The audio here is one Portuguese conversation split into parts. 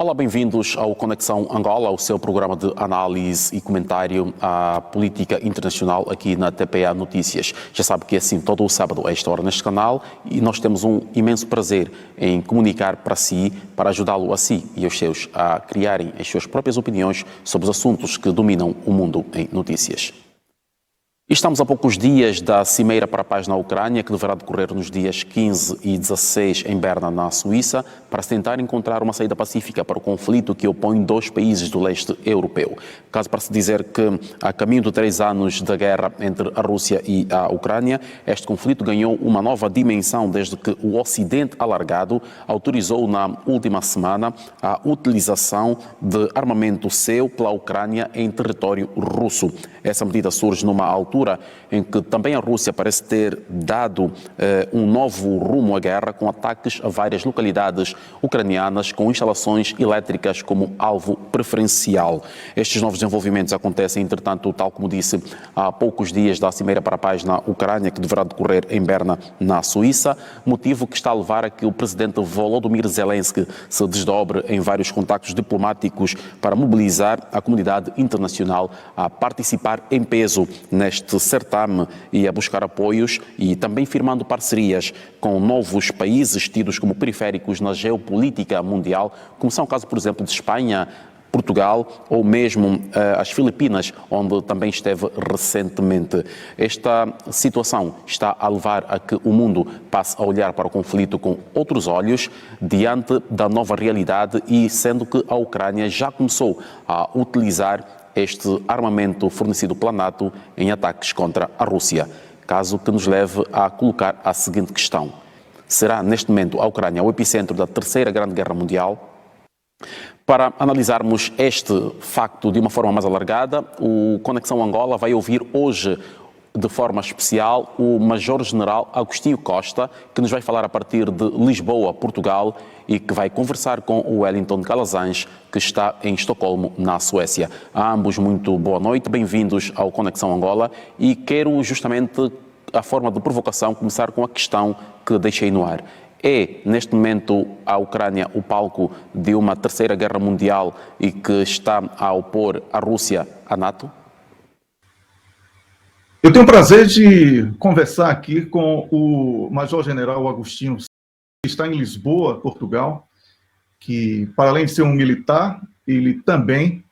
Olá, bem-vindos ao Conexão Angola, o seu programa de análise e comentário à política internacional aqui na TPA Notícias. Já sabe que é assim todo o sábado a esta hora neste canal e nós temos um imenso prazer em comunicar para si, para ajudá-lo a si e aos seus a criarem as suas próprias opiniões sobre os assuntos que dominam o mundo em notícias. Estamos a poucos dias da Cimeira para a Paz na Ucrânia, que deverá decorrer nos dias 15 e 16 em Berna, na Suíça, para se tentar encontrar uma saída pacífica para o conflito que opõe dois países do leste europeu. Caso para se dizer que, a caminho de 3 anos da guerra entre a Rússia e a Ucrânia, este conflito ganhou uma nova dimensão desde que o Ocidente alargado autorizou na última semana a utilização de armamento seu pela Ucrânia em território russo. Essa medida surge numa altura em que também a Rússia parece ter dado um novo rumo à guerra, com ataques a várias localidades ucranianas com instalações elétricas como alvo preferencial. Estes novos desenvolvimentos acontecem, entretanto, tal como disse, há poucos dias da Cimeira para a Paz na Ucrânia, que deverá decorrer em Berna, na Suíça, motivo que está a levar a que o presidente Volodymyr Zelensky se desdobre em vários contactos diplomáticos para mobilizar a comunidade internacional a participar em peso neste certame e a buscar apoios e também firmando parcerias com novos países tidos como periféricos na geopolítica mundial, como são o caso, por exemplo, de Espanha, Portugal ou mesmo as Filipinas, onde também esteve recentemente. Esta situação está a levar a que o mundo passe a olhar para o conflito com outros olhos diante da nova realidade e sendo que a Ucrânia já começou a utilizar este armamento fornecido pela NATO em ataques contra a Rússia. Caso que nos leve a colocar a seguinte questão: será neste momento a Ucrânia o epicentro da Terceira Grande Guerra Mundial? Para analisarmos este facto de uma forma mais alargada, o Conexão Angola vai ouvir hoje, de forma especial, o Major-General Agostinho Costa, que nos vai falar a partir de Lisboa, Portugal, e que vai conversar com o Wellington Calazans, que está em Estocolmo, na Suécia. A ambos muito boa noite, bem-vindos ao Conexão Angola, e quero justamente, a forma de provocação, começar com a questão que deixei no ar. É, neste momento, a Ucrânia o palco de uma terceira guerra mundial e que está a opor a Rússia à NATO? Eu tenho o prazer de conversar aqui com o Major-General Agostinho, que está em Lisboa, Portugal, que, para além de ser um militar, ele também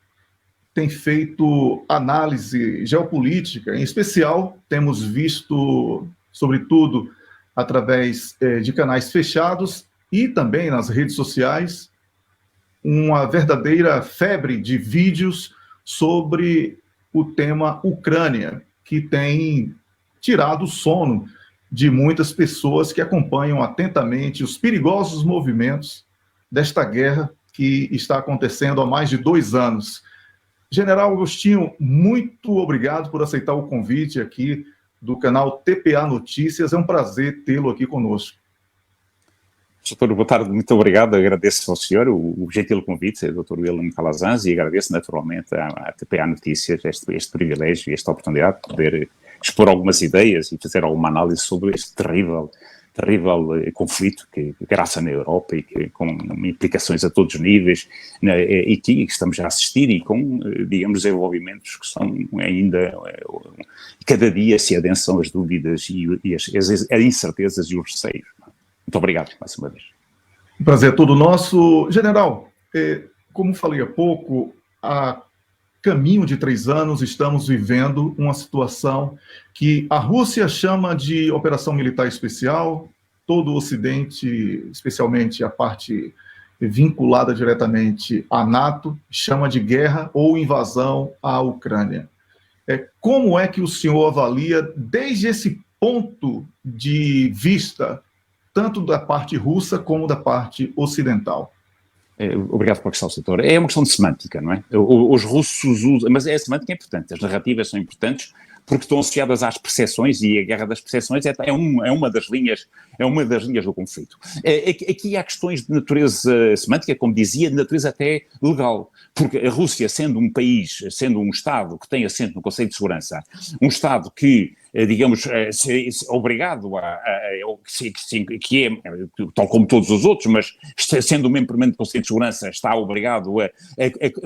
tem feito análise geopolítica. Em especial, temos visto, sobretudo, através de canais fechados e também nas redes sociais, uma verdadeira febre de vídeos sobre o tema Ucrânia, que tem tirado o sono de muitas pessoas que acompanham atentamente os perigosos movimentos desta guerra que está acontecendo há mais de 2 anos. General Agostinho, muito obrigado por aceitar o convite aqui do canal TPA Notícias. É um prazer tê-lo aqui conosco. Doutor, boa tarde, muito obrigado. Agradeço ao senhor o gentil convite, Dr. Wellington Calazans, e agradeço naturalmente à TPA Notícias este privilégio e esta oportunidade de poder expor algumas ideias e fazer alguma análise sobre este terrível conflito que graça na Europa e que, com implicações a todos os níveis, e que estamos a assistir e com, digamos, desenvolvimentos que são ainda, cada dia se adensam as dúvidas e as incertezas e os receios. Muito obrigado, mais uma vez. Um prazer todo nosso. General, como falei há pouco, há caminho de 3 anos estamos vivendo uma situação que a Rússia chama de operação militar especial, todo o Ocidente, especialmente a parte vinculada diretamente à NATO, chama de guerra ou invasão à Ucrânia. Como é que o senhor avalia, desde esse ponto de vista, tanto da parte russa como da parte ocidental? Obrigado pela questão, doutor. É uma questão de semântica, não é? Os russos usam, mas a semântica é importante, as narrativas são importantes porque estão associadas às percepções e a guerra das percepções é uma das linhas do conflito. Aqui há questões de natureza semântica, como dizia, de natureza até legal, porque a Rússia, sendo um país, sendo um Estado que tem assento no Conselho de Segurança, um Estado que digamos, obrigado que é, tal como todos os outros, mas sendo um membro permanente do Conselho de Segurança, está obrigado a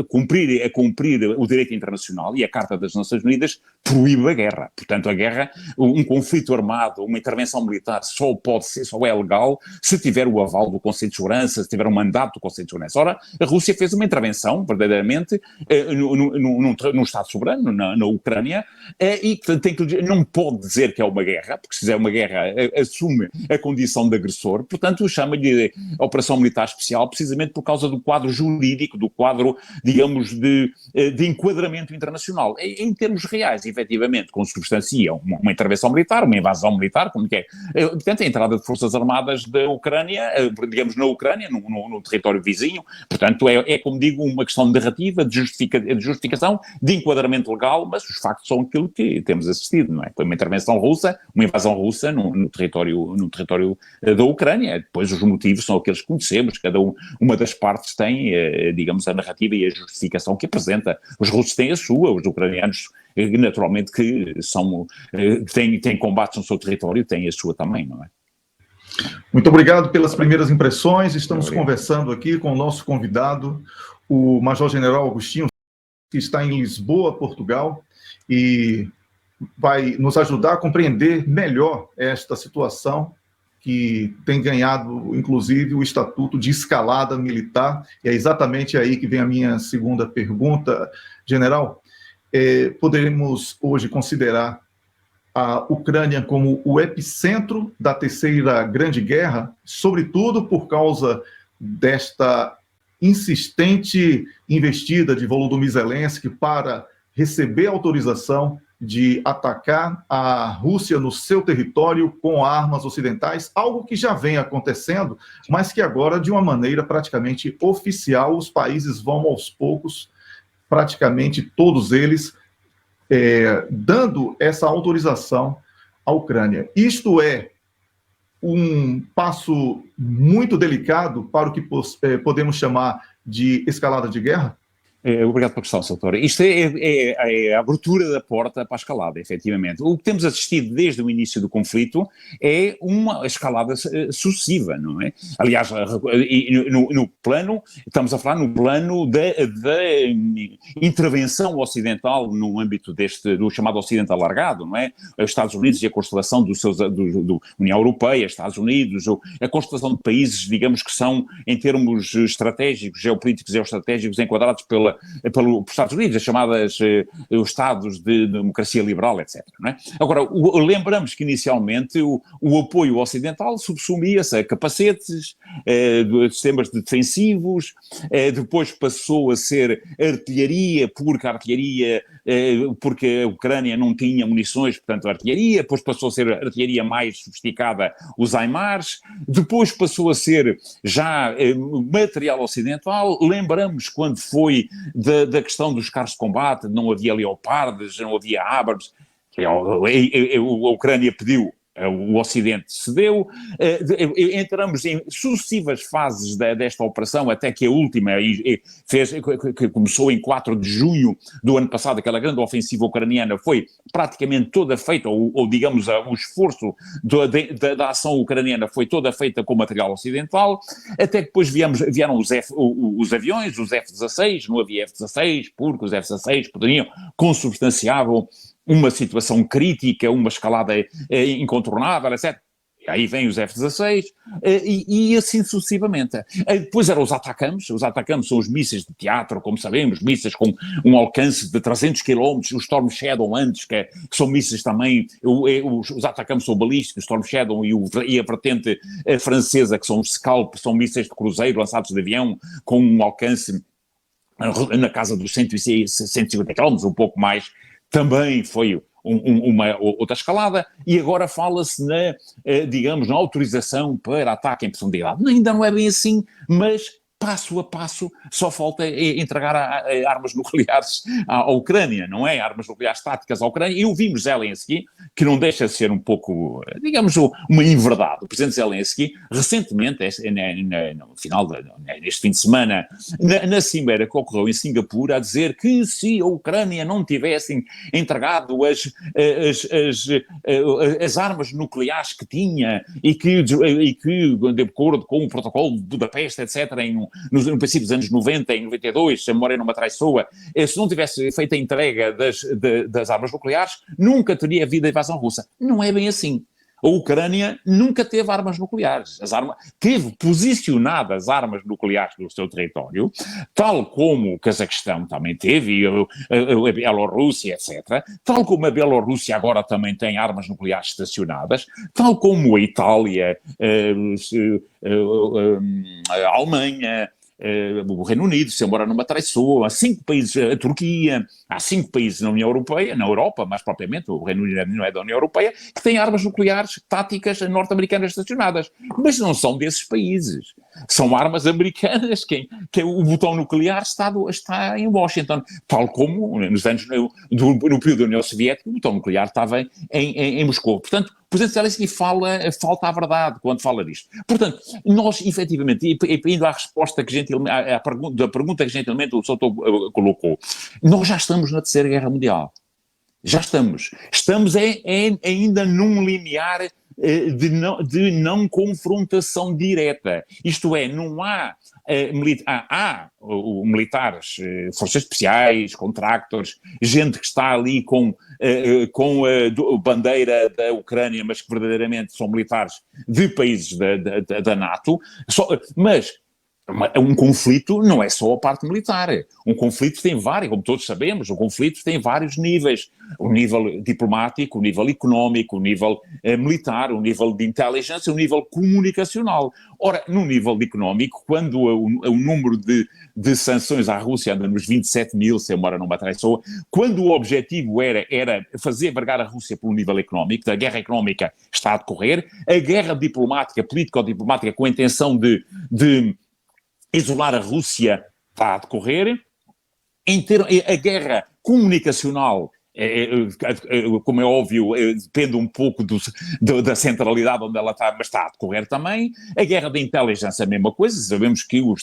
cumprir o direito internacional, e a Carta das Nações Unidas proíbe a guerra. Portanto, a guerra, um conflito armado, uma intervenção militar só é legal se tiver o aval do Conselho de Segurança, se tiver um mandato do Conselho de Segurança. Ora, a Rússia fez uma intervenção, verdadeiramente, num Estado soberano, na Ucrânia, e não pode dizer que é uma guerra, porque se fizer uma guerra assume a condição de agressor, portanto chama-lhe Operação Militar Especial, precisamente por causa do quadro jurídico, do quadro, digamos, de enquadramento internacional. Em termos reais, efetivamente, consubstancia uma intervenção militar, uma invasão militar, como que é. Portanto, a entrada de forças armadas da Ucrânia, digamos, na Ucrânia, no território vizinho, portanto, como digo, uma questão de narrativa, de justificação, de enquadramento legal, mas os factos são aquilo que temos assistido, não é? Foi uma intervenção russa, uma invasão russa no território da Ucrânia. Depois os motivos são aqueles que conhecemos, cada uma das partes tem, digamos, a narrativa e a justificação que apresenta. Os russos têm a sua, os ucranianos, naturalmente, que têm combates no seu território, têm a sua também, não é? Muito obrigado pelas primeiras impressões. Estamos conversando aqui com o nosso convidado, o Major-General Agostinho, que está em Lisboa, Portugal, e vai nos ajudar a compreender melhor esta situação que tem ganhado, inclusive, o estatuto de escalada militar. E é exatamente aí que vem a minha segunda pergunta. General, poderemos hoje considerar a Ucrânia como o epicentro da Terceira Grande Guerra, sobretudo por causa desta insistente investida de Volodymyr Zelensky para receber autorização de atacar a Rússia no seu território com armas ocidentais, algo que já vem acontecendo, mas que agora, de uma maneira praticamente oficial, os países vão aos poucos, praticamente todos eles, dando essa autorização à Ucrânia. Isto é um passo muito delicado para o que podemos chamar de escalada de guerra? Obrigado pela questão, Sr. Isto é a abertura da porta para a escalada, efetivamente. O que temos assistido desde o início do conflito é uma escalada sucessiva, não é? Aliás, no plano, estamos a falar no plano da intervenção ocidental no âmbito do chamado Ocidente alargado, não é? Os Estados Unidos e a constelação da União Europeia, Estados Unidos, a constelação de países, digamos, que são, em termos estratégicos, geopolíticos e geoestratégicos, enquadrados pelos Estados Unidos, as chamadas os Estados de democracia liberal, etc. Não é? Agora, lembramos que inicialmente o apoio ocidental subsumia-se a capacetes, sistemas defensivos, depois passou a ser artilharia, porque a Ucrânia não tinha munições, portanto artilharia, depois passou a ser artilharia mais sofisticada, os HIMARS, depois passou a ser já material ocidental. Lembramos quando foi da questão dos carros de combate, não havia Leopards, não havia Abrams, a Ucrânia pediu, o Ocidente cedeu, entramos em sucessivas fases desta operação, até que a última que começou em 4 de junho do ano passado, aquela grande ofensiva ucraniana, foi praticamente toda feita, ou digamos, o esforço da ação ucraniana foi toda feita com material ocidental, até que depois vieram os aviões, os F-16, não havia F-16, porque os F-16 consubstanciavam uma situação crítica, uma escalada incontornável, etc. Aí vem os F-16 e assim sucessivamente. Depois eram os ATACMS são os mísseis de teatro, como sabemos, mísseis com um alcance de 300 km, os Storm Shadow antes, que são mísseis também, os ATACMS são balísticos, Storm Shadow e a vertente francesa, que são os Scalp, são mísseis de cruzeiro lançados de avião com um alcance na casa dos 150 km, um pouco mais. Também foi uma outra escalada, e agora fala-se na autorização para ataque em profundidade. Ainda não é bem assim, mas passo a passo, só falta entregar armas nucleares à Ucrânia, não é? Armas nucleares táticas à Ucrânia. E ouvimos Zelensky, que não deixa de ser um pouco, digamos, uma inverdade. O presidente Zelensky, recentemente, no final neste fim de semana, na cimeira que ocorreu em Singapura, a dizer que se a Ucrânia não tivesse entregado as armas nucleares que tinha e que, de acordo com o protocolo de Budapeste, etc., no princípio dos anos 90 e 92, se a memória não me atraiçoa, se não tivesse feito a entrega das armas nucleares, nunca teria havido a invasão russa. Não é bem assim. A Ucrânia nunca teve armas nucleares. Teve posicionadas armas nucleares no seu território, tal como o Cazaquistão também teve, e a Bielorrússia, etc. Tal como a Bielorrússia agora também tem armas nucleares estacionadas, tal como a Itália, a Alemanha, o Reino Unido, se embora não me atraiçoa, há 5 países, a Turquia, há 5 países na União Europeia, na Europa, mais propriamente, o Reino Unido não é da União Europeia, que têm armas nucleares táticas norte-americanas estacionadas, mas não são desses países. São armas americanas, que o botão nuclear está em Washington, tal como nos anos, no período da União Soviética, o botão nuclear estava em Moscou. Portanto, o presidente Zelensky falta a verdade quando fala disto. Portanto, nós, efetivamente, e indo à resposta à pergunta que gentilmente o Souto colocou, nós já estamos na Terceira Guerra Mundial. Já estamos. Estamos ainda num limiar de não confrontação direta. Isto é, não há militares, forças especiais, contractors, gente que está ali com a bandeira da Ucrânia, mas que verdadeiramente são militares de países da NATO, mas um conflito não é só a parte militar. Um conflito tem vários, como todos sabemos, um conflito tem vários níveis. O nível diplomático, o nível económico, o nível militar, o nível de inteligência, o nível comunicacional. Ora, no nível económico, quando o número de sanções à Rússia anda nos 27 mil, se a memória não me atraiçou, quando o objetivo era fazer vergar a Rússia pelo nível económico, a guerra económica está a decorrer, a guerra diplomática, político-diplomática, com a intenção de isolar a Rússia está a decorrer. A guerra comunicacional, como é óbvio, depende um pouco da centralidade onde ela está, mas está a decorrer também. A guerra da inteligência é a mesma coisa. Sabemos que o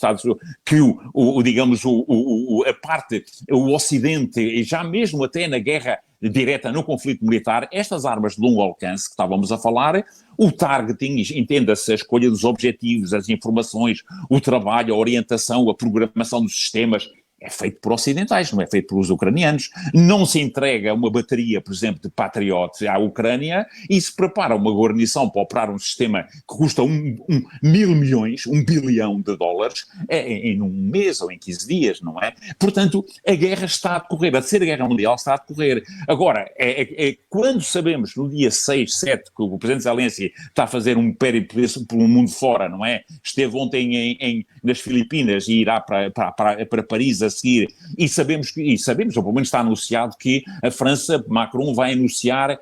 Ocidente, e já mesmo até na guerra direta, no conflito militar, estas armas de longo alcance que estávamos a falar, o targeting, entenda-se a escolha dos objetivos, as informações, o trabalho, a orientação, a programação dos sistemas, é feito por ocidentais, não é feito pelos ucranianos. Não se entrega uma bateria, por exemplo, de Patriot à Ucrânia e se prepara uma guarnição para operar um sistema que custa 1.000 milhões, $1 bilhão em um mês ou em 15 dias, não é? Portanto, a guerra está a decorrer, a Terceira Guerra Mundial está a decorrer. Agora, quando sabemos, no dia 6, 7, que o presidente Zelensky está a fazer um périplo pelo mundo fora, não é? Esteve ontem nas Filipinas e irá para Paris a seguir, e sabemos, ou pelo menos está anunciado, que a França, Macron, vai anunciar a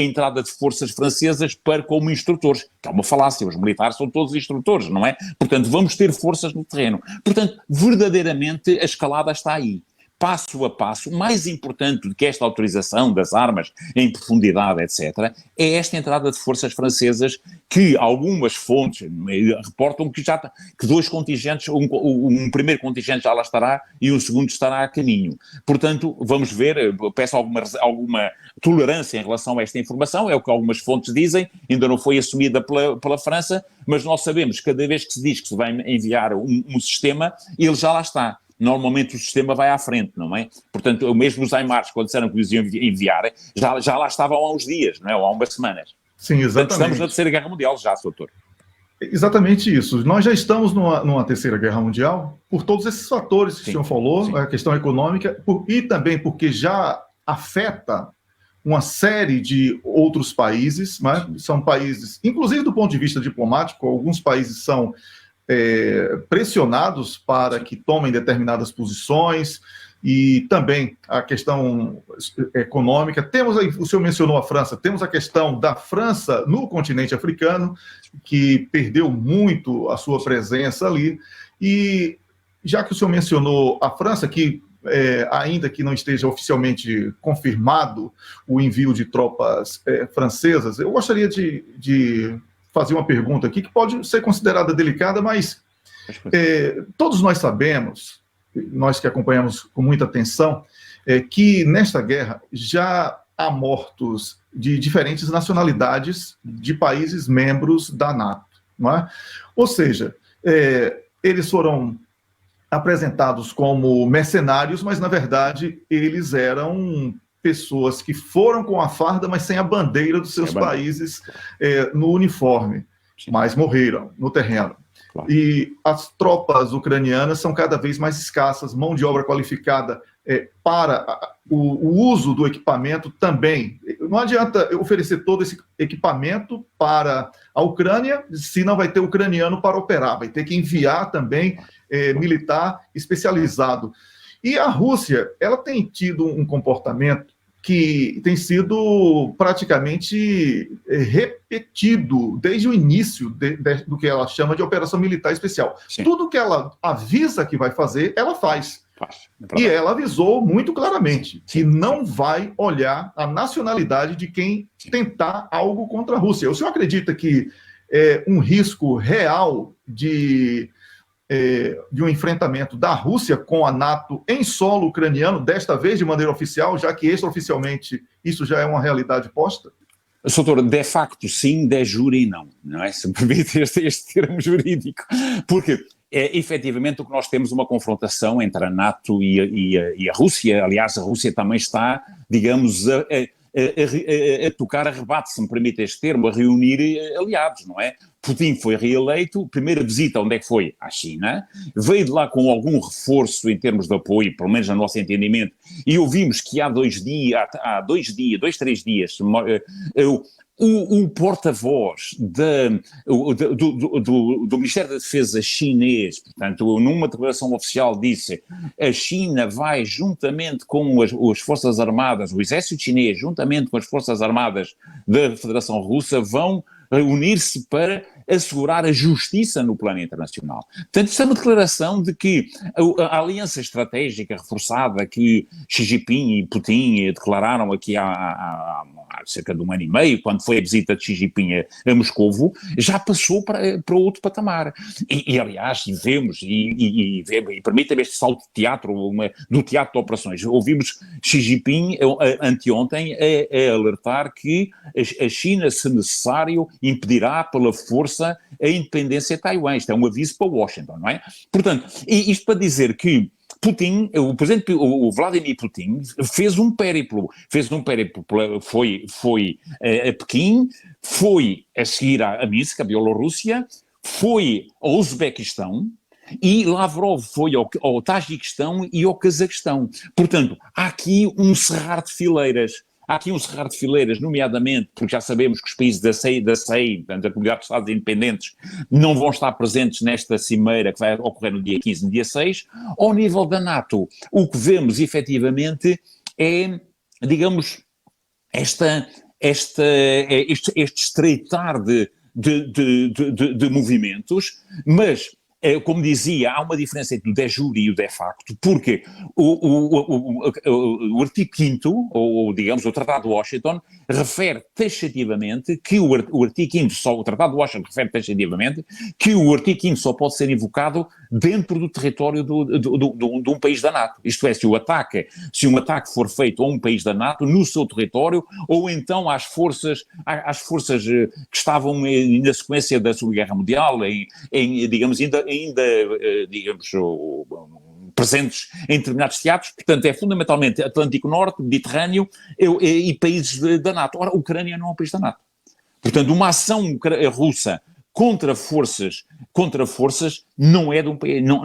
entrada de forças francesas como instrutores, que é uma falácia, os militares são todos instrutores, não é? Portanto, vamos ter forças no terreno. Portanto, verdadeiramente a escalada está aí. Passo a passo, mais importante do que esta autorização das armas em profundidade, etc., é esta entrada de forças francesas que algumas fontes reportam que 2 contingentes, um primeiro contingente já lá estará e um segundo estará a caminho. Portanto, vamos ver, peço alguma tolerância em relação a esta informação, é o que algumas fontes dizem, ainda não foi assumida pela França, mas nós sabemos que cada vez que se diz que se vai enviar um sistema, ele já lá está. Normalmente o sistema vai à frente, não é? Portanto, mesmo os HIMARS, quando disseram que os iam enviar, já lá estavam há uns dias, não é? Ou há umas semanas. Sim, exatamente. Portanto, estamos na Terceira Guerra Mundial já, doutor. Exatamente isso. Nós já estamos numa Terceira Guerra Mundial por todos esses fatores que o senhor falou, sim. A questão econômica, e também porque já afeta uma série de outros países, né? São países, inclusive do ponto de vista diplomático, alguns países são pressionados para que tomem determinadas posições, e também a questão econômica. Temos aí, o senhor mencionou a França, temos a questão da França no continente africano, que perdeu muito a sua presença ali, E já que o senhor mencionou a França, que ainda que não esteja oficialmente confirmado o envio de tropas francesas, eu gostaria de fazer uma pergunta aqui que pode ser considerada delicada, mas todos nós sabemos, nós que acompanhamos com muita atenção, que nesta guerra já há mortos de diferentes nacionalidades de países membros da NATO, não é? Ou seja, eles foram apresentados como mercenários, mas, na verdade, eles eram pessoas que foram com a farda, mas sem a bandeira dos seus países no uniforme, mas morreram no terreno. Claro. E as tropas ucranianas são cada vez mais escassas, mão de obra qualificada para o uso do equipamento também. Não adianta oferecer todo esse equipamento para a Ucrânia se não vai ter ucraniano para operar, vai ter que enviar também militar especializado. E a Rússia, ela tem tido um comportamento que tem sido praticamente repetido desde o início do que ela chama de operação militar especial. Sim. Tudo que ela avisa que vai fazer, ela faz. E ela avisou muito claramente que não vai olhar a nacionalidade de quem tentar algo contra a Rússia. O senhor acredita que um risco real de um enfrentamento da Rússia com a NATO em solo ucraniano, desta vez de maneira oficial, já que extraoficialmente isso já é uma realidade posta? Doutor, de facto sim, de jure não é? Se me permite este termo jurídico, porque efetivamente o que nós temos uma confrontação entre a NATO e a Rússia. Aliás, a Rússia também está, digamos, a tocar a rebate, se me permite este termo, a reunir aliados, não é? Putin foi reeleito, primeira visita onde é que foi? À China, veio de lá com algum reforço em termos de apoio, pelo menos no nosso entendimento, e ouvimos que há 3 dias, o porta-voz do Ministério da Defesa chinês, portanto, numa declaração oficial disse: a China vai, juntamente com as Forças Armadas, o exército chinês, juntamente com as Forças Armadas da Federação Russa, vão unir-se para assegurar a justiça no plano internacional. Portanto, isso é uma declaração de que a aliança estratégica reforçada que Xi Jinping e Putin declararam aqui há cerca de um ano e meio, quando foi a visita de Xi Jinping a Moscovo, já passou para outro patamar. E aliás, vemos, e permita-me este salto de teatro, do teatro de operações, ouvimos Xi Jinping anteontem a alertar que a China, se necessário, impedirá pela força a independência de Taiwan. Isto é um aviso para Washington, não é? Portanto, isto para dizer que Putin, o presidente, o Vladimir Putin, fez um périplo, foi a Pequim, foi a seguir a Minsk, a Bielorrússia, foi ao Uzbequistão, e Lavrov foi ao Tajiquistão e ao Cazaquistão. Portanto, há aqui um cerrar de fileiras. Nomeadamente, porque já sabemos que os países da CEI, portanto, a Comunidade de Estados Independentes, não vão estar presentes nesta cimeira que vai ocorrer no dia 15 e no dia 6. Ao nível da NATO, o que vemos efetivamente é, digamos, este estreitar de movimentos, mas como dizia, há uma diferença entre o de jure e o de facto, porque o artigo 5º, ou digamos o Tratado de Washington, refere taxativamente que o artigo 5º, o Tratado de Washington refere taxativamente que o artigo 5º só pode ser invocado dentro do território de um país da NATO. Isto é, se um ataque for feito a um país da NATO no seu território, ou então às forças que estavam na sequência da Segunda Guerra Mundial, presentes em determinados teatros. Portanto, é fundamentalmente Atlântico Norte, Mediterrâneo e países da NATO. Ora, a Ucrânia não é um país da NATO. Portanto, uma ação russa contra forças não é de um país, não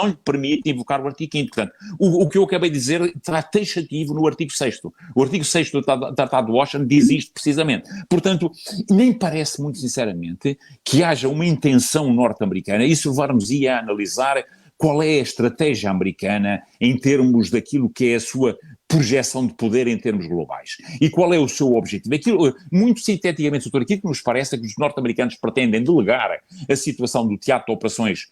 lhe permite invocar o artigo 5º. Portanto, o que eu acabei de dizer está taxativo no artigo 6º. O artigo 6º do Tratado de Washington diz isto precisamente. Portanto, nem parece muito sinceramente que haja uma intenção norte-americana. Isso levar-nos-ia a analisar qual é a estratégia americana em termos daquilo que é a sua projeção de poder em termos globais. E qual é o seu objetivo? Aquilo, muito sinteticamente, doutor, aquilo que nos parece é que os norte-americanos pretendem delegar a situação do teatro de operações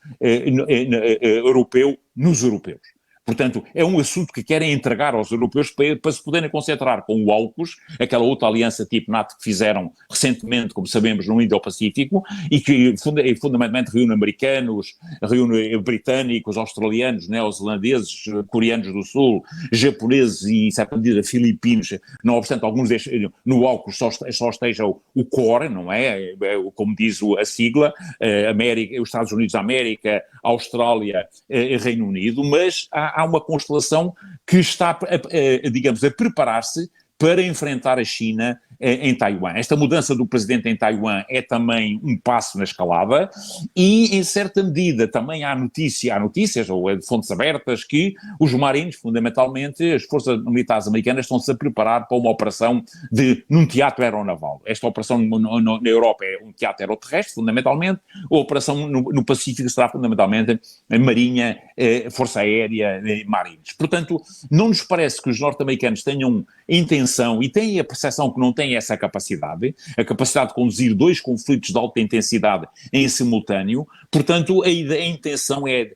europeu nos europeus. Portanto, é um assunto que querem entregar aos europeus para se poderem concentrar com o AUKUS, aquela outra aliança tipo NATO que fizeram recentemente, como sabemos, no Indo-Pacífico, e que fundamentalmente reúne americanos, reúne britânicos, australianos, neozelandeses, coreanos do Sul, japoneses e, em certa medida, filipinos. Não obstante, alguns no AUKUS só esteja o core, não é? Como diz a sigla, América, os Estados Unidos da América, Austrália e Reino Unido, mas há uma constelação que está, digamos, a preparar-se para enfrentar a China em Taiwan. Esta mudança do presidente em Taiwan é também um passo na escalada e, em certa medida, também há notícias, ou fontes abertas, que os Marines, fundamentalmente, as forças militares americanas, estão-se a preparar para uma operação num teatro aeronaval. Esta operação na Europa é um teatro aeroterrestre, fundamentalmente, a operação no Pacífico será fundamentalmente a Marinha, Força Aérea, Marines. Portanto, não nos parece que os norte-americanos tenham intenção e têm a percepção que não têm essa capacidade, a capacidade de conduzir dois conflitos de alta intensidade em simultâneo. Portanto, a intenção é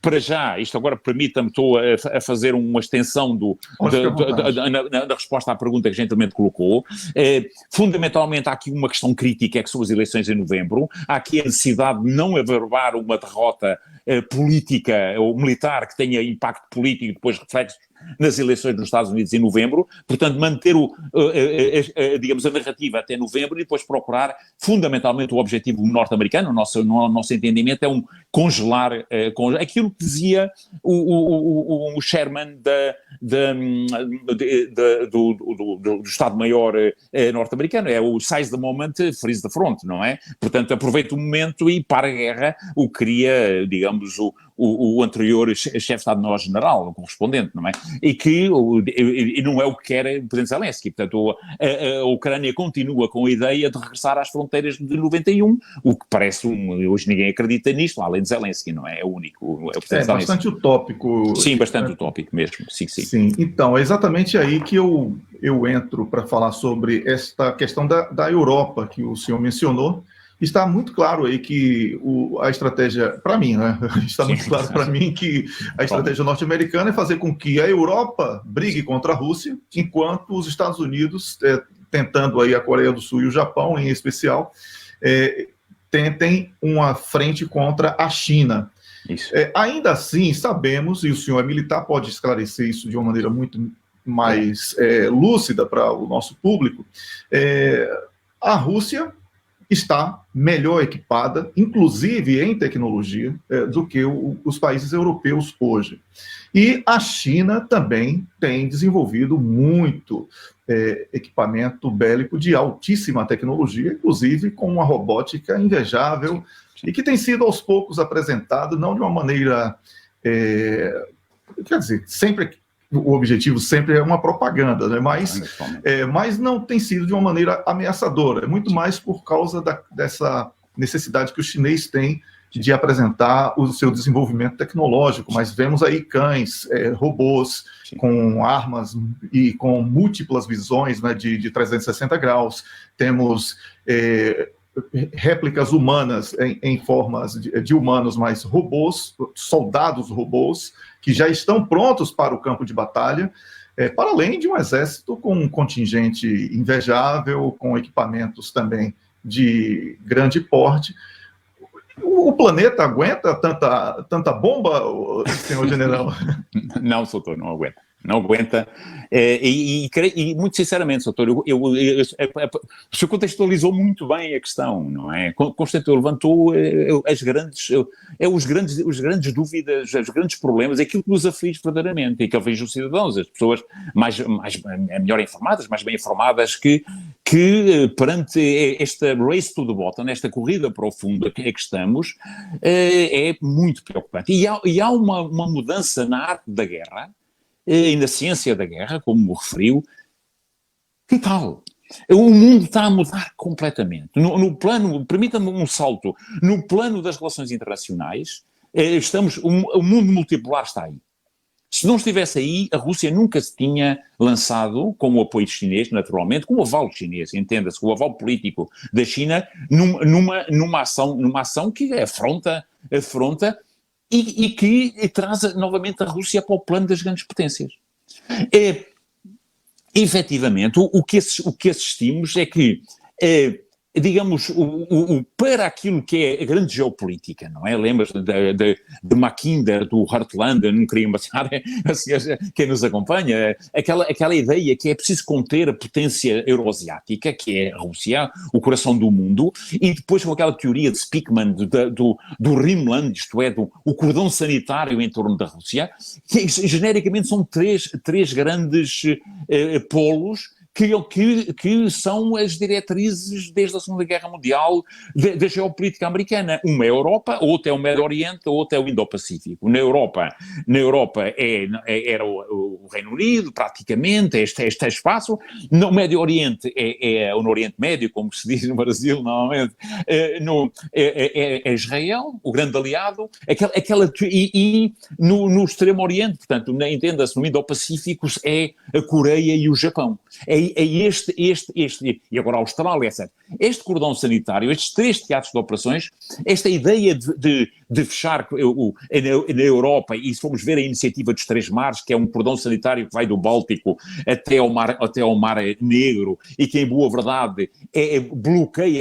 para já, isto agora permita-me, estou a fazer uma extensão na resposta à pergunta que gentilmente colocou. Fundamentalmente há aqui uma questão crítica, que são as eleições em novembro. Há aqui a necessidade de não averbar uma derrota política ou militar que tenha impacto político e depois reflexos nas eleições nos Estados Unidos em novembro, portanto manter digamos, a narrativa até novembro e depois procurar, fundamentalmente o objetivo norte-americano, no nosso entendimento, é congelar aquilo que dizia o Sherman do Estado-Maior norte-americano, é o size the moment, freeze the front, não é? Portanto, aproveita o momento e para a guerra, o que queria, digamos, o anterior chefe de Estado-Maior-General, o correspondente, não é? E não é o que quer o presidente Zelensky. Portanto, a Ucrânia continua com a ideia de regressar às fronteiras de 91, o que parece, hoje ninguém acredita nisto, além de Zelensky, não é? É o único. É bastante utópico. Sim, bastante utópico mesmo, sim. Sim, então, é exatamente aí que eu entro para falar sobre esta questão da Europa, que o senhor mencionou. Está muito claro aí que a estratégia, para mim, né? Está muito claro para mim que a estratégia norte-americana é fazer com que a Europa brigue contra a Rússia, enquanto os Estados Unidos, tentando aí a Coreia do Sul e o Japão, em especial, tentem uma frente contra a China. Ainda assim, sabemos, e o senhor é militar, pode esclarecer isso de uma maneira muito mais lúcida para o nosso público, a Rússia está melhor equipada, inclusive em tecnologia, do que os países europeus hoje. E a China também tem desenvolvido muito equipamento bélico de altíssima tecnologia, inclusive com uma robótica invejável, e que tem sido aos poucos apresentado, não de uma maneira... quer dizer, sempre... O objetivo sempre é uma propaganda, né? Mas não tem sido de uma maneira ameaçadora. É muito mais por causa dessa necessidade que o chinês tem de apresentar o seu desenvolvimento tecnológico. Mas vemos aí cães, robôs com armas e com múltiplas visões, né, de 360 graus. Temos réplicas humanas em formas de humanos, mas robôs, soldados robôs, que já estão prontos para o campo de batalha, para além de um exército com um contingente invejável, com equipamentos também de grande porte. O planeta aguenta tanta bomba, senhor general? Não, doutor, não aguenta. Não aguenta, e muito sinceramente, doutor, o senhor contextualizou muito bem a questão, não é? Constantino levantou os grandes dúvidas, os grandes problemas, aquilo que nos aflige verdadeiramente, e que aflige os cidadãos, as pessoas melhor informadas, mais bem informadas, que perante esta race to the bottom, esta corrida para o fundo que estamos, é muito preocupante. E há uma mudança na arte da guerra, e na ciência da guerra, como referiu, que tal? O mundo está a mudar completamente. No plano, permita-me um salto, no plano das relações internacionais, o mundo multipolar está aí. Se não estivesse aí, a Rússia nunca se tinha lançado, com o apoio chinês, naturalmente, com o aval chinês, entenda-se, com o aval político da China, numa ação que afronta e que traz novamente a Rússia para o plano das grandes potências. Efetivamente, o que assistimos é que, digamos, para aquilo que é a grande geopolítica, não é? Lembras de Mackinder, do Heartland, não queria matar quem nos acompanha, aquela ideia que é preciso conter a potência euroasiática, que é a Rússia, o coração do mundo, e depois com aquela teoria de Speakman, do Rimland, isto é, o cordão sanitário em torno da Rússia, que genericamente são três grandes polos que são as diretrizes desde a Segunda Guerra Mundial da geopolítica americana. Uma é a Europa, a outra é o Médio Oriente, a outra é o Indo-Pacífico. Na Europa era o Reino Unido, praticamente, este espaço. No Médio Oriente é o Oriente Médio, como se diz no Brasil, normalmente. É Israel, o grande aliado, e no Extremo Oriente, portanto, entenda-se, no Indo-Pacífico é a Coreia e o Japão. E agora a Austrália, etc. Este cordão sanitário, estes 3 teatros de operações, esta ideia de fechar na Europa, e se formos ver a iniciativa dos 3 mares, que é um cordão sanitário que vai do Báltico até ao Mar Negro, e que em boa verdade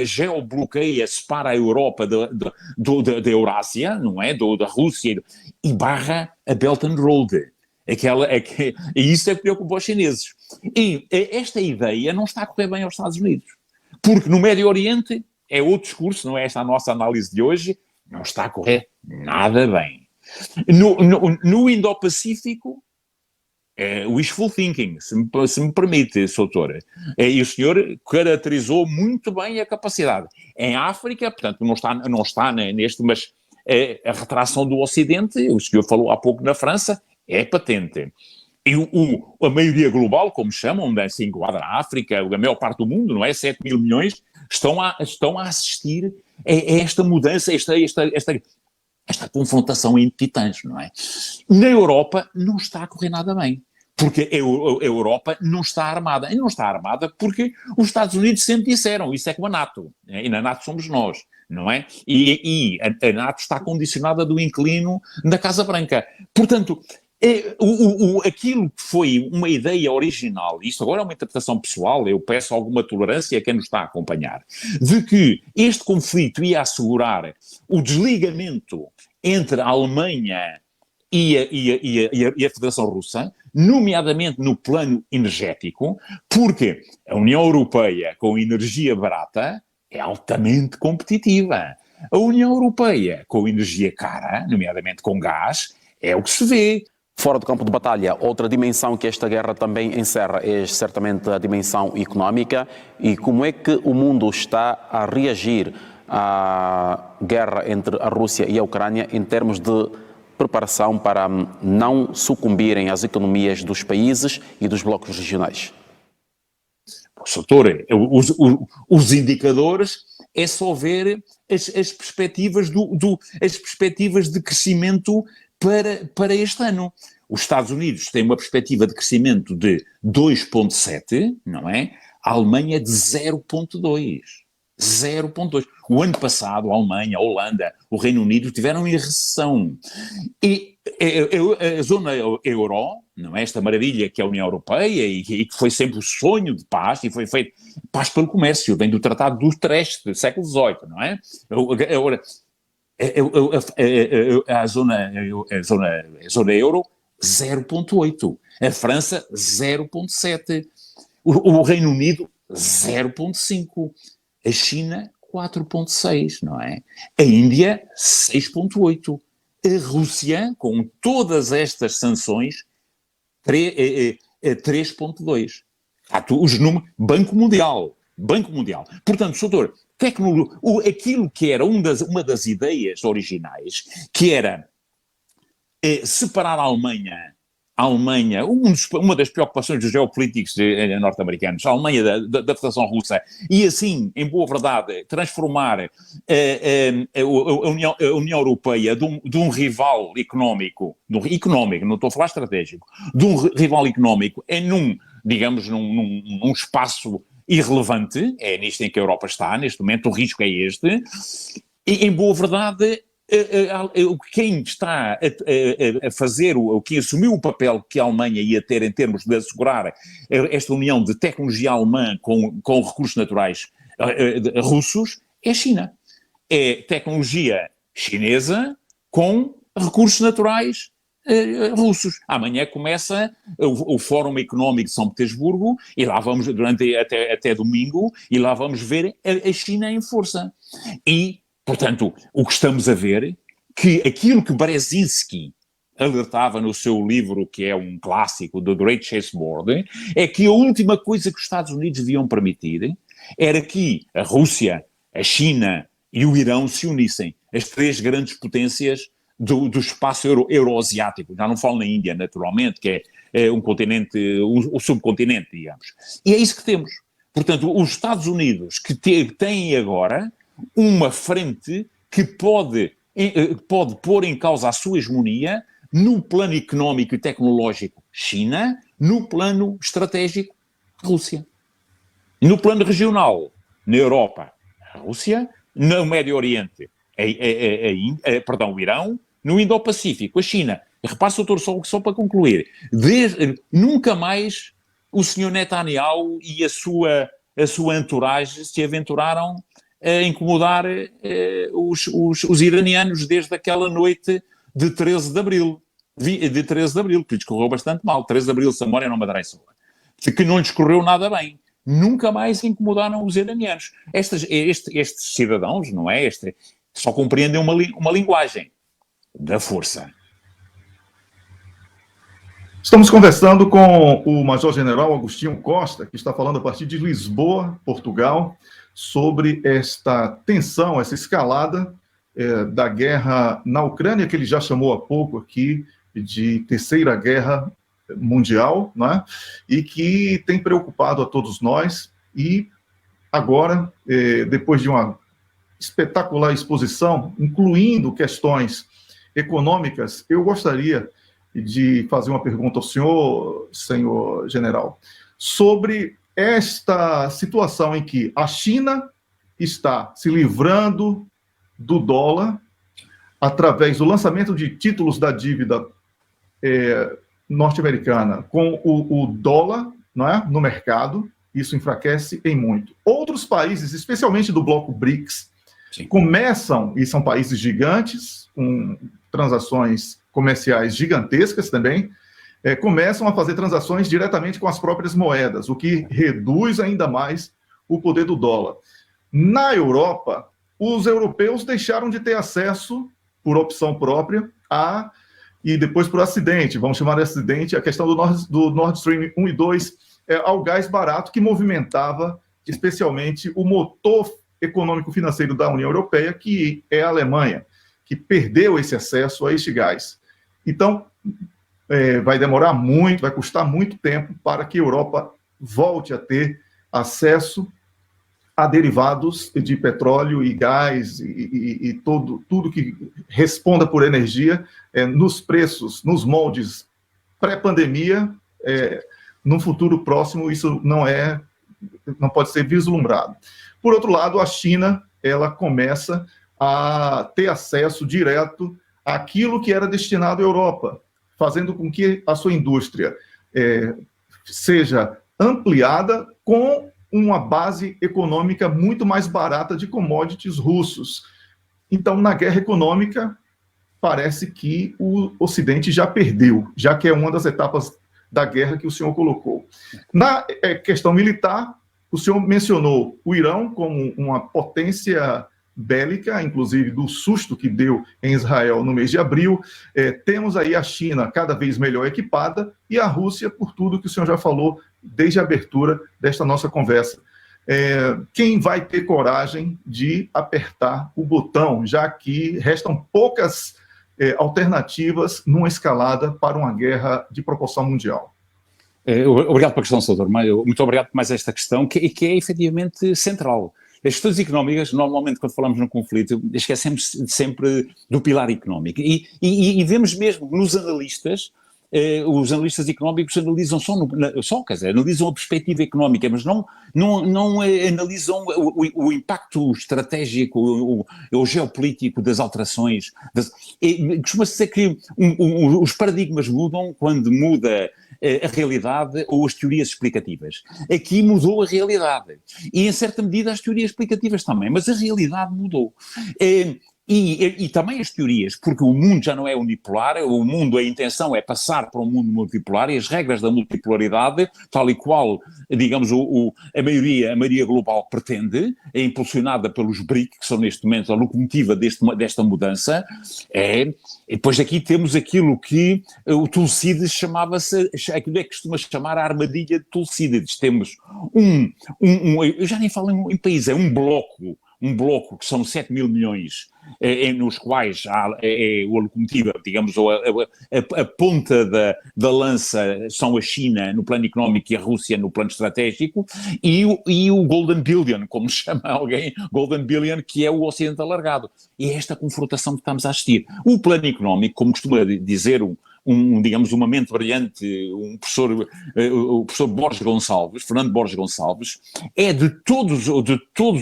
geobloqueia, separa a Europa da Eurásia, não é? Da Rússia, e barra a Belt and Road. E isso é que preocupa os chineses. E esta ideia não está a correr bem aos Estados Unidos. Porque no Médio Oriente, é outro discurso, não é esta a nossa análise de hoje, não está a correr nada bem. No Indo-Pacífico, wishful thinking, se me permite, Soutor. E o senhor caracterizou muito bem a capacidade. Em África, portanto, não está neste, mas a retração do Ocidente, o senhor falou há pouco na França, é patente. E a maioria global, como chamam, se enquadra a África, a maior parte do mundo, não é? 7 mil milhões, estão a assistir a esta mudança, esta confrontação entre titãs, não é? Na Europa não está a correr nada bem. Porque a Europa não está armada. E não está armada porque os Estados Unidos sempre disseram, isso é como a NATO. E na NATO somos nós, não é? E a NATO está condicionada do inquilino da Casa Branca. Portanto, aquilo que foi uma ideia original, isto agora é uma interpretação pessoal, eu peço alguma tolerância a quem nos está a acompanhar, de que este conflito ia assegurar o desligamento entre a Alemanha e a Federação Russa, nomeadamente no plano energético, porque a União Europeia, com energia barata, é altamente competitiva. A União Europeia, com energia cara, nomeadamente com gás, é o que se vê. Fora do campo de batalha, outra dimensão que esta guerra também encerra é certamente a dimensão económica. E como é que o mundo está a reagir à guerra entre a Rússia e a Ucrânia em termos de preparação para não sucumbirem as economias dos países e dos blocos regionais? Soutor, os indicadores é só ver as perspectivas as perspectivas de crescimento para este ano. Os Estados Unidos têm uma perspectiva de crescimento de 2,7, não é? A Alemanha de 0,2. 0,2. O ano passado, a Alemanha, a Holanda, o Reino Unido tiveram em recessão. E a zona euro, não é? Esta maravilha que é a União Europeia e que foi sempre o sonho de paz, e foi feito paz pelo comércio, vem do Tratado do Utrecht, do século XVIII, não é? A zona euro, 0,8. A França, 0,7. O Reino Unido, 0,5. A China, 4,6, não é? A Índia, 6,8. A Rússia, com todas estas sanções, 3,2. Os números, Banco Mundial. Portanto, Soutor, aquilo que era uma das ideias originais, que era separar a a Alemanha, uma das preocupações dos geopolíticos norte-americanos, a Alemanha da Federação Russa, e assim, em boa verdade, transformar a União Europeia de um rival económico, não estou a falar estratégico, de um rival económico digamos, num espaço irrelevante, é nisto em que a Europa está, neste momento, o risco é este, e em boa verdade, quem está a fazer, quem assumiu o papel que a Alemanha ia ter em termos de assegurar esta união de tecnologia alemã com recursos naturais russos, é a China. É tecnologia chinesa com recursos naturais russos. Amanhã começa o Fórum Económico de São Petersburgo e lá vamos, até domingo, e lá vamos ver a China em força. E, portanto, o que estamos a ver, que aquilo que Brzezinski alertava no seu livro, que é um clássico, The Great Chessboard, é que a última coisa que os Estados Unidos deviam permitir era que a Rússia, a China e o Irão se unissem, as três grandes potências do espaço euroasiático. Já não falo na Índia, naturalmente, que é um continente, o subcontinente, digamos. E é isso que temos. Portanto, os Estados Unidos, que têm agora uma frente que pode pôr em causa a sua hegemonia no plano económico e tecnológico, China, no plano estratégico, Rússia. No plano regional, na Europa, a Rússia, no Médio Oriente, o Irão, no Indo-Pacífico, a China. Repare, doutor, só para concluir, nunca mais o senhor Netanyahu e a sua entourage se aventuraram a incomodar os iranianos desde aquela noite de 13 de Abril. De 13 de Abril, que lhes correu bastante mal. 13 de Abril, se a memória não me adressa. Que não lhes correu nada bem. Nunca mais incomodaram os iranianos. Estes cidadãos, não é? Só compreendem uma linguagem da força. Estamos conversando com o Major-General Agostinho Costa, que está falando a partir de Lisboa, Portugal, sobre esta tensão, essa escalada da guerra na Ucrânia, que ele já chamou há pouco aqui de Terceira Guerra Mundial, né? E que tem preocupado a todos nós. E agora, depois de uma espetacular exposição, incluindo questões econômicas, eu gostaria de fazer uma pergunta ao senhor general, sobre esta situação em que a China está se livrando do dólar através do lançamento de títulos da dívida norte-americana com o dólar, não é, no mercado. Isso enfraquece em muito. Outros países, especialmente do bloco BRICS, sim, começam, e são países gigantes, com transações comerciais gigantescas também, começam a fazer transações diretamente com as próprias moedas, o que reduz ainda mais o poder do dólar. Na Europa, os europeus deixaram de ter acesso, por opção própria, e depois por acidente, vamos chamar de acidente, a questão do Nord Stream 1 e 2, ao gás barato, que movimentava especialmente o motor econômico-financeiro da União Europeia, que é a Alemanha, que perdeu esse acesso a este gás. Então, vai demorar muito, vai custar muito tempo para que a Europa volte a ter acesso a derivados de petróleo e gás e tudo que responda por energia nos preços, nos moldes pré-pandemia. No futuro próximo, isso não pode ser vislumbrado. Por outro lado, a China, ela começa a ter acesso direto àquilo que era destinado à Europa, fazendo com que a sua indústria seja ampliada com uma base econômica muito mais barata de commodities russos. Então, na guerra econômica, parece que o Ocidente já perdeu, já que é uma das etapas da guerra que o senhor colocou. Na questão militar, o senhor mencionou o Irã como uma potência bélica, inclusive do susto que deu em Israel no mês de abril. Temos aí a China cada vez melhor equipada e a Rússia, por tudo que o senhor já falou desde a abertura desta nossa conversa. Quem vai ter coragem de apertar o botão, já que restam poucas alternativas numa escalada para uma guerra de proporção mundial? Obrigado pela questão, Sr. Dr. Maio. Muito obrigado por mais esta questão, que é efetivamente central. As questões económicas, normalmente, quando falamos num conflito, esquecemos sempre do pilar económico. E vemos mesmo nos analistas, os analistas económicos analisam analisam a perspectiva económica, mas não analisam o impacto estratégico, o geopolítico das alterações. Costuma-se dizer que os paradigmas mudam quando muda a realidade ou as teorias explicativas. Aqui mudou a realidade. E, em certa medida, as teorias explicativas também, mas a realidade mudou. E também as teorias, porque o mundo já não é unipolar, o mundo, a intenção é passar para um mundo multipolar, e as regras da multipolaridade, tal e qual, digamos, a maioria global pretende, é impulsionada pelos BRIC, que são neste momento a locomotiva desta mudança, e depois aqui temos aquilo que o Tucídides chamava-se, aquilo é que costuma chamar a armadilha de Tucídides. Temos eu já nem falo em país, é um bloco que são 7 mil milhões, nos quais há a locomotiva, digamos, ou a ponta da lança são a China no plano económico e a Rússia no plano estratégico, e o Golden Billion, como chama alguém, Golden Billion, que é o Ocidente alargado. E é esta confrontação que estamos a assistir. O plano económico, como costuma dizer digamos, uma mente brilhante, o professor Borges Gonçalves, Fernando Borges Gonçalves, é de todos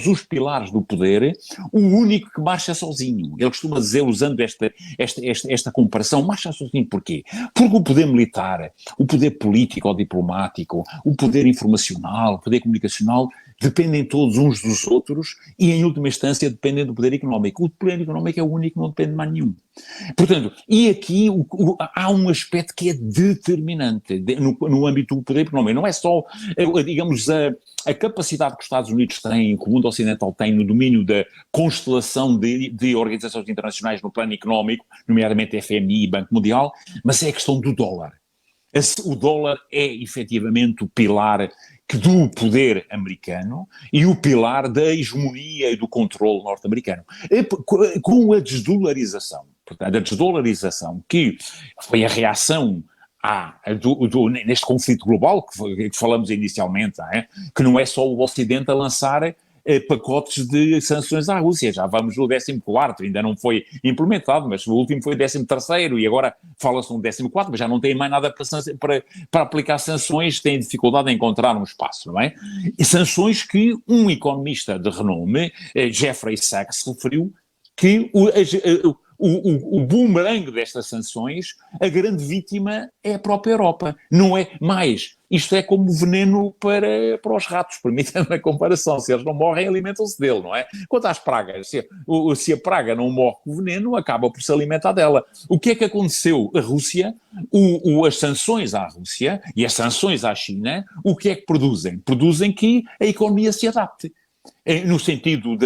os pilares do poder, o único que marcha sozinho. Ele costuma dizer, usando esta comparação, marcha sozinho porquê? Porque o poder militar, o poder político ou diplomático, o poder informacional, o poder comunicacional, dependem todos uns dos outros e, em última instância, dependem do poder económico. O poder económico é o único que não depende de mais nenhum. Portanto, e aqui há um aspecto que é determinante no âmbito do poder económico. Não é só, digamos, a capacidade que os Estados Unidos têm, que o mundo ocidental tem no domínio da constelação de organizações internacionais no plano económico, nomeadamente FMI e Banco Mundial, mas é a questão do dólar. O dólar é, efetivamente, o pilar do poder americano e o pilar da hegemonia e do controle norte-americano. Com a desdolarização, portanto, a desdolarização que foi a reação neste conflito global que falamos inicialmente, que não é só o Ocidente a lançar pacotes de sanções à Rússia, já vamos no 14º, ainda não foi implementado, mas o último foi o 13º e agora fala-se no 14º, mas já não tem mais nada para aplicar sanções, tem dificuldade em encontrar um espaço, não é? E sanções que um economista de renome, Jeffrey Sachs, referiu que o boomerang destas sanções, a grande vítima é a própria Europa, não é mais. Isto é como veneno para os ratos, permitam-me a comparação. Se eles não morrem, alimentam-se dele, não é? Quanto às pragas, se a praga não morre com o veneno, acaba por se alimentar dela. O que é que aconteceu? A Rússia, as sanções à Rússia e as sanções à China, o que é que produzem? Produzem que a economia se adapte. No sentido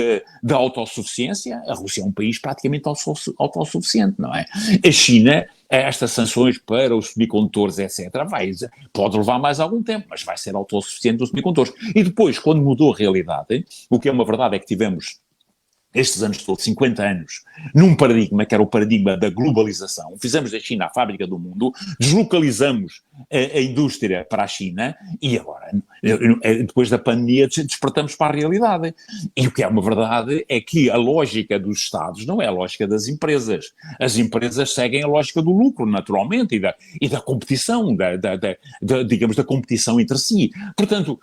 da autossuficiência, a Rússia é um país praticamente autossuficiente, não é? A China, estas sanções para os semicondutores, etc., pode levar mais algum tempo, mas vai ser autossuficiente nos semicondutores. E depois, quando mudou a realidade, o que é uma verdade é que tivemos estes anos todos, 50 anos, num paradigma que era o paradigma da globalização, fizemos da China a fábrica do mundo, deslocalizamos a indústria para a China e agora, depois da pandemia, despertamos para a realidade. E o que é uma verdade é que a lógica dos Estados não é a lógica das empresas. As empresas seguem a lógica do lucro, naturalmente, e da competição, digamos, da competição entre si. Portanto,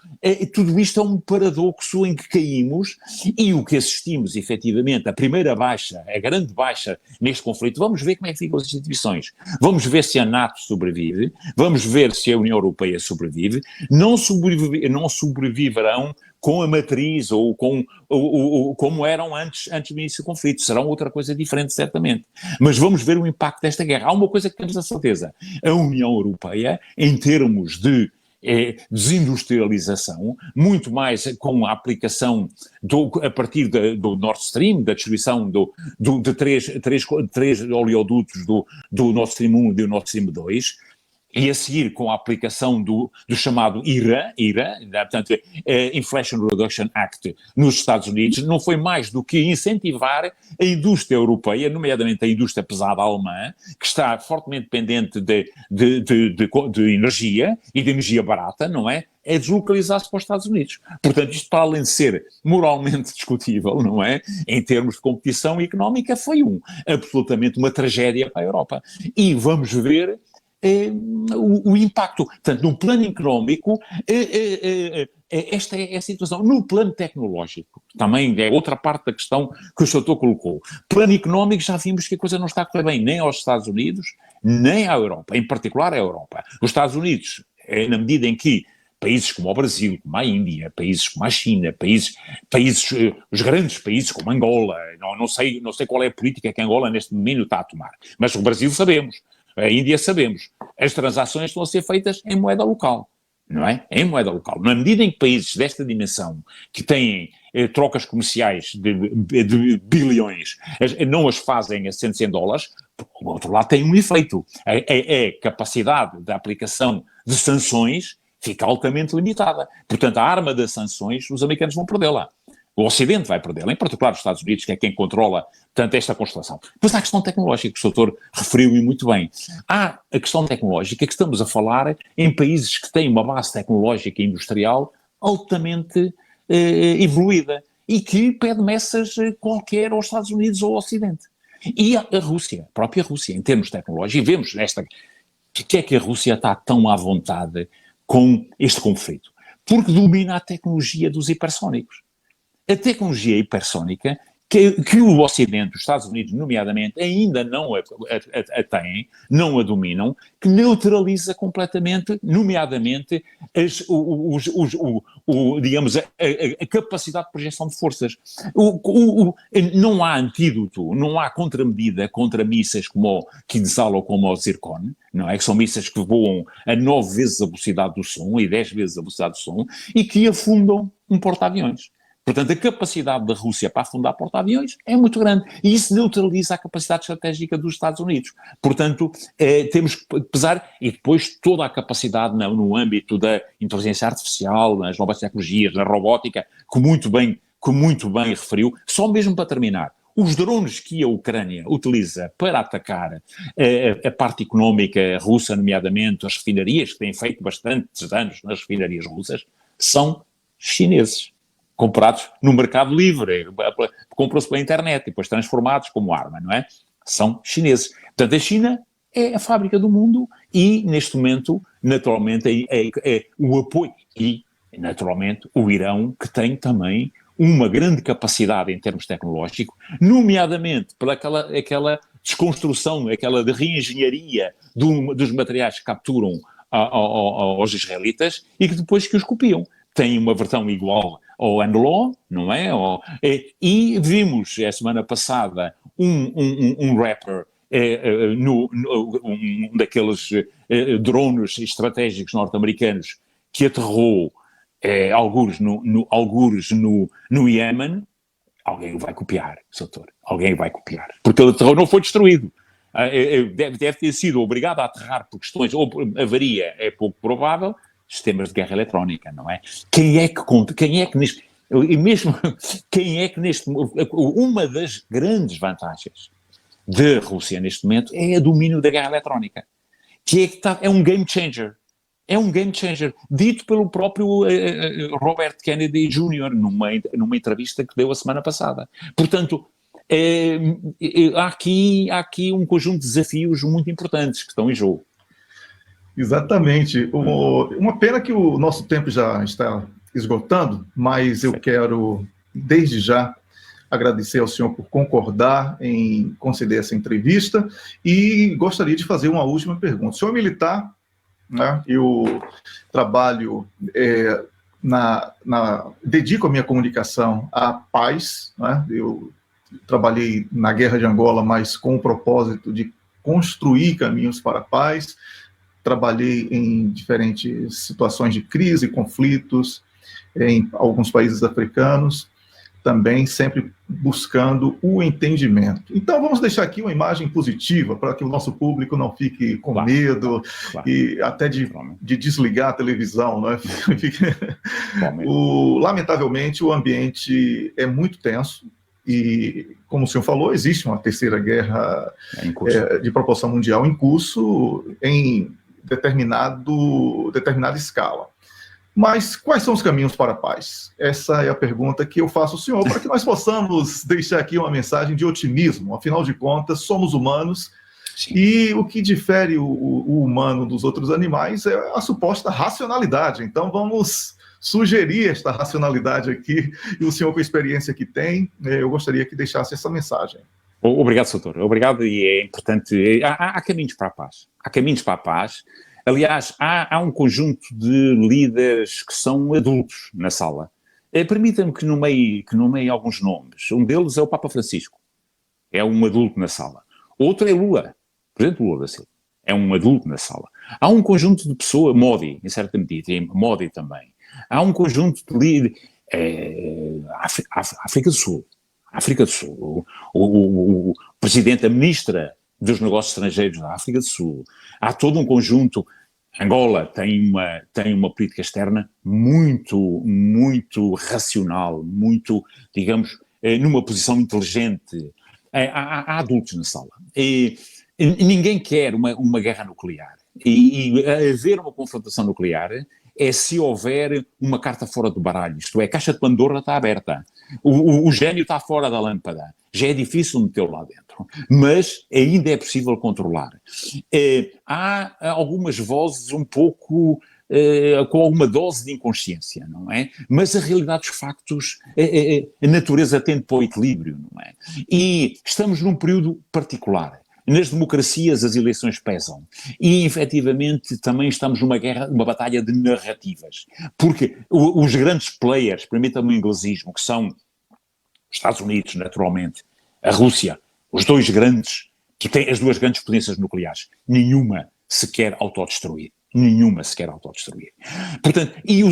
tudo isto é um paradoxo em que caímos e o que assistimos, efetivamente, a primeira baixa, a grande baixa neste conflito, vamos ver como é que ficam as instituições. Vamos ver se a NATO sobrevive, vamos ver se a União Europeia sobrevive, não sobreviverão com a matriz ou como eram antes do início do conflito. Serão outra coisa diferente, certamente. Mas vamos ver o impacto desta guerra. Há uma coisa que temos a certeza. A União Europeia, em termos de desindustrialização, muito mais com a aplicação a partir do Nord Stream, da distribuição de três oleodutos do Nord Stream 1 e do Nord Stream 2, e a seguir com a aplicação do chamado IRA, portanto, Inflation Reduction Act nos Estados Unidos, não foi mais do que incentivar a indústria europeia, nomeadamente a indústria pesada alemã, que está fortemente dependente de energia e de energia barata, não é? É deslocalizar-se para os Estados Unidos. Portanto, isto, para além de ser moralmente discutível, não é? Em termos de competição económica, foi absolutamente uma tragédia para a Europa. E vamos ver o impacto. Portanto, no plano económico, esta é a situação. No plano tecnológico, também é outra parte da questão que o Soutor colocou. Plano económico, já vimos que a coisa não está a correr bem nem aos Estados Unidos, nem à Europa, em particular à Europa. Os Estados Unidos, na medida em que países como o Brasil, como a Índia, países como a China, os grandes países como Angola, não sei qual é a política que Angola neste momento está a tomar, mas o Brasil sabemos, a Índia sabemos, as transações estão a ser feitas em moeda local, não é? Em moeda local. Na medida em que países desta dimensão, que têm trocas comerciais de bilhões, não as fazem a $100, por outro lado tem um efeito. A capacidade da aplicação de sanções fica altamente limitada. Portanto, a arma das sanções, os americanos vão perdê-la. O Ocidente vai perdê-la, em particular os Estados Unidos, que é quem controla tanto esta constelação. Depois há a questão tecnológica, que o doutor referiu-me muito bem. Há a questão tecnológica que estamos a falar em países que têm uma base tecnológica e industrial altamente evoluída e que pede meças qualquer aos Estados Unidos ou ao Ocidente. E a Rússia, a própria Rússia, em termos tecnológicos, e vemos que é que a Rússia está tão à vontade com este conflito? Porque domina a tecnologia dos hipersónicos. A tecnologia hipersónica que o Ocidente, os Estados Unidos, nomeadamente, ainda não a têm, não a dominam, que neutraliza completamente, nomeadamente, digamos, a capacidade de projeção de forças. Não há antídoto, não há contramedida contra mísseis como o Kinzhal ou como o Zircon, não é? Que são mísseis que voam a 9 vezes a velocidade do som e 10 vezes a velocidade do som e que afundam um porta-aviões. Portanto, a capacidade da Rússia para afundar porta-aviões é muito grande. E isso neutraliza a capacidade estratégica dos Estados Unidos. Portanto, temos que pesar, e depois toda a capacidade no âmbito da inteligência artificial, nas novas tecnologias, na robótica, que muito bem referiu. Só mesmo para terminar, os drones que a Ucrânia utiliza para atacar a parte económica russa, nomeadamente as refinarias, que têm feito bastantes danos nas refinarias russas, são chineses. Comprados no mercado livre, compram-se pela internet e depois transformados como arma, não é? São chineses. Portanto, a China é a fábrica do mundo e, neste momento, naturalmente, é o apoio. E, naturalmente, o Irão, que tem também uma grande capacidade em termos tecnológicos, nomeadamente pela aquela desconstrução, aquela de reengenharia dos materiais que capturam aos israelitas e que depois que os copiam. Tem uma versão igual ao NLO, não é? E vimos, a semana passada, um rapper, um daqueles drones estratégicos norte-americanos que aterrou algures no Iémen. Alguém o vai copiar, doutor. Alguém vai copiar. Porque ele aterrou, não foi destruído. Deve ter sido obrigado a aterrar por questões, ou por avaria é pouco provável, sistemas de guerra eletrónica, não é? Quem é que neste... Uma das grandes vantagens da Rússia neste momento é o domínio da guerra eletrónica, que é um game changer. É um game changer, dito pelo próprio Robert Kennedy Jr. numa entrevista que deu a semana passada. Portanto, há aqui um conjunto de desafios muito importantes que estão em jogo. Exatamente. Uma pena que o nosso tempo já está esgotando, mas eu quero, desde já, agradecer ao senhor por concordar em conceder essa entrevista e gostaria de fazer uma última pergunta. O senhor é militar, né? Eu trabalho, dedico a minha comunicação à paz, né? Eu trabalhei na Guerra de Angola, mas com o propósito de construir caminhos para a paz. Trabalhei em diferentes situações de crise e conflitos em alguns países africanos. também sempre buscando o entendimento. Então, vamos deixar aqui uma imagem positiva para que o nosso público não fique com medo e até de desligar a televisão. Né? Lamentavelmente, o ambiente é muito tenso e, como o senhor falou, existe uma terceira guerra de proporção mundial em curso em determinada escala. Mas quais são os caminhos para a paz? Essa é a pergunta que eu faço ao senhor, para que nós possamos deixar aqui uma mensagem de otimismo. Afinal de contas, somos humanos. Sim. E o que difere o humano dos outros animais é a suposta racionalidade. Então, vamos sugerir esta racionalidade aqui. E o senhor, com a experiência que tem, eu gostaria que deixasse essa mensagem. Obrigado, doutor. Obrigado, e é importante. Há caminhos para a paz. Há caminhos para a paz. Aliás, há um conjunto de líderes que são adultos na sala. Permita-me que nomeie alguns nomes. Um deles é o Papa Francisco. É um adulto na sala. Outro é Lula, presidente Lula da Silva. É um adulto na sala. Há um conjunto de pessoas, Modi, em certa medida, e Modi também. Há um conjunto de líderes, África do Sul. O presidente, a ministra dos Negócios Estrangeiros da África do Sul. Há todo um conjunto. Angola tem uma política externa muito racional, muito, digamos, numa posição inteligente. Há adultos na sala. E ninguém quer uma guerra nuclear. E haver uma confrontação nuclear é se houver uma carta fora do baralho. Isto é, a caixa de Pandora está aberta. O gênio está fora da lâmpada. Já é difícil metê-lo lá dentro. Mas ainda é possível controlar. Há algumas vozes um pouco com alguma dose de inconsciência, não é? Mas a realidade dos factos, a natureza tende para o equilíbrio, não é? E estamos num período particular. Nas democracias as eleições pesam e, efetivamente, também estamos numa guerra, uma batalha de narrativas. Porque os grandes players, permitam-me o inglesismo, que são os Estados Unidos, naturalmente, a Rússia, os dois grandes, que têm as duas grandes potências nucleares, nenhuma se quer autodestruir. Nenhuma se quer autodestruir. Portanto, e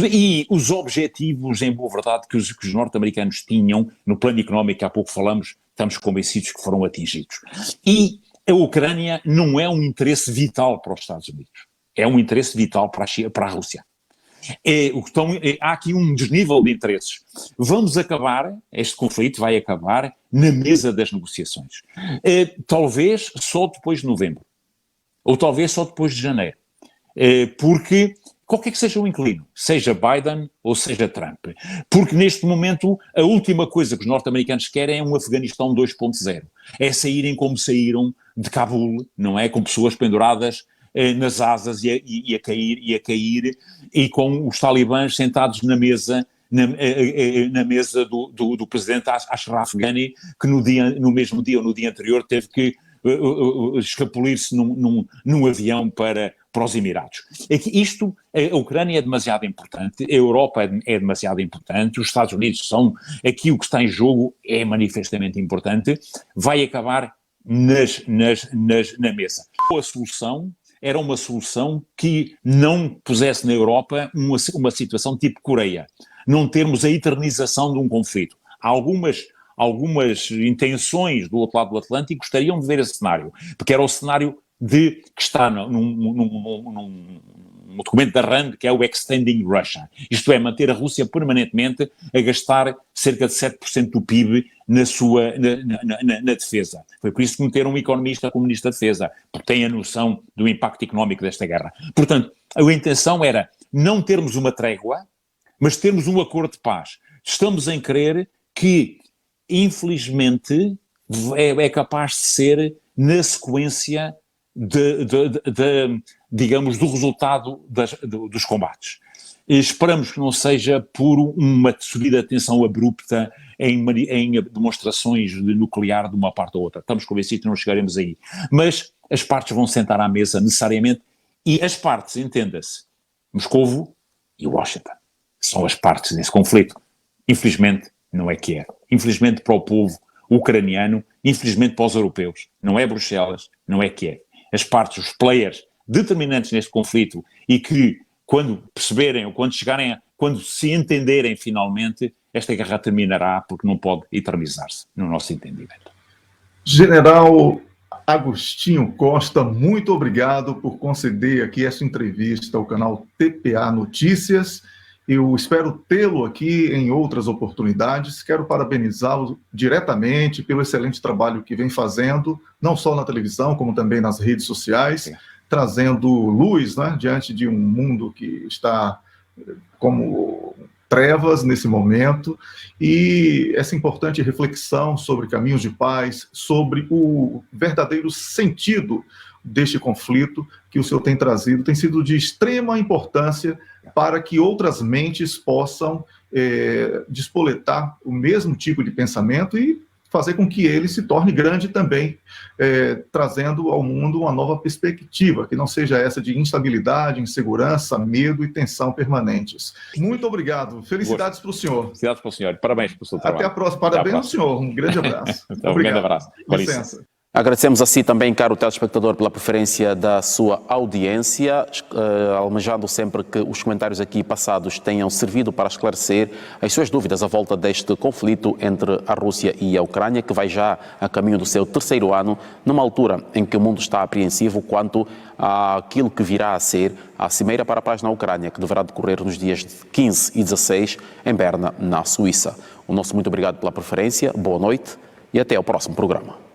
os objetivos, em boa verdade, que os norte-americanos tinham, no plano económico, há pouco falamos, estamos convencidos que foram atingidos. E a Ucrânia não é um interesse vital para os Estados Unidos. É um interesse vital para a Rússia. Há aqui um desnível de interesses. Este conflito vai acabar na mesa das negociações. Talvez só depois de novembro. Ou talvez só depois de janeiro. Porque qualquer que seja o inclino, seja Biden ou seja Trump, porque neste momento a última coisa que os norte-americanos querem é um Afeganistão 2.0, é saírem como saíram de Cabul, não é? Com pessoas penduradas nas asas e a cair, e com os talibãs sentados na mesa, na mesa do presidente Ashraf Ghani, que no mesmo dia ou no dia anterior teve que escapulir-se num avião para os Emirados. A Ucrânia é demasiado importante, a Europa é demasiado importante, os Estados Unidos são, aqui o que está em jogo é manifestamente importante, vai acabar na mesa. A solução era uma solução que não pusesse na Europa uma situação tipo Coreia, não termos a eternização de um conflito. Há algumas intenções do outro lado do Atlântico gostariam de ver esse cenário, porque era o cenário que está num documento da RAND, que é o Extending Russia. Isto é, manter a Rússia permanentemente a gastar cerca de 7% do PIB na defesa. Foi por isso que meteram um economista como ministro da Defesa, porque tem a noção do impacto económico desta guerra. Portanto, a intenção era não termos uma trégua, mas termos um acordo de paz. Estamos em crer que, infelizmente, é capaz de ser na sequência digamos, do resultado dos combates. Esperamos que não seja por uma subida de tensão abrupta em demonstrações de nuclear de uma parte ou outra. Estamos convencidos que não chegaremos aí. Mas as partes vão sentar à mesa necessariamente, e as partes, entenda-se, Moscovo e Washington, são as partes nesse conflito. Infelizmente, não é Kiev. Infelizmente para o povo ucraniano, infelizmente para os europeus. Não é Bruxelas, não é Kiev. As partes, os players determinantes neste conflito, e que quando perceberem ou quando se entenderem finalmente, esta guerra terminará porque não pode eternizar-se, no nosso entendimento. General Agostinho Costa, muito obrigado por conceder aqui esta entrevista ao canal TPA Notícias. Eu espero tê-lo aqui em outras oportunidades. Quero parabenizá-lo diretamente pelo excelente trabalho que vem fazendo, não só na televisão, como também nas redes sociais, trazendo luz, né, diante de um mundo que está como trevas nesse momento, e essa importante reflexão sobre caminhos de paz, sobre o verdadeiro sentido deste conflito que o senhor tem trazido, tem sido de extrema importância para que outras mentes possam despoletar o mesmo tipo de pensamento e fazer com que ele se torne grande também, trazendo ao mundo uma nova perspectiva, que não seja essa de instabilidade, insegurança, medo e tensão permanentes. Muito obrigado. Felicidades para o senhor. Felicidades para o senhor. Parabéns pelo seu trabalho. Até a próxima. Parabéns ao senhor. Um grande abraço. Então, um grande abraço. Com licença. Agradecemos a si também, caro telespectador, pela preferência da sua audiência, almejando sempre que os comentários aqui passados tenham servido para esclarecer as suas dúvidas à volta deste conflito entre a Rússia e a Ucrânia, que vai já a caminho do seu terceiro ano, numa altura em que o mundo está apreensivo quanto àquilo que virá a ser a Cimeira para a Paz na Ucrânia, que deverá decorrer nos dias 15 e 16 em Berna, na Suíça. O nosso muito obrigado pela preferência, boa noite e até ao próximo programa.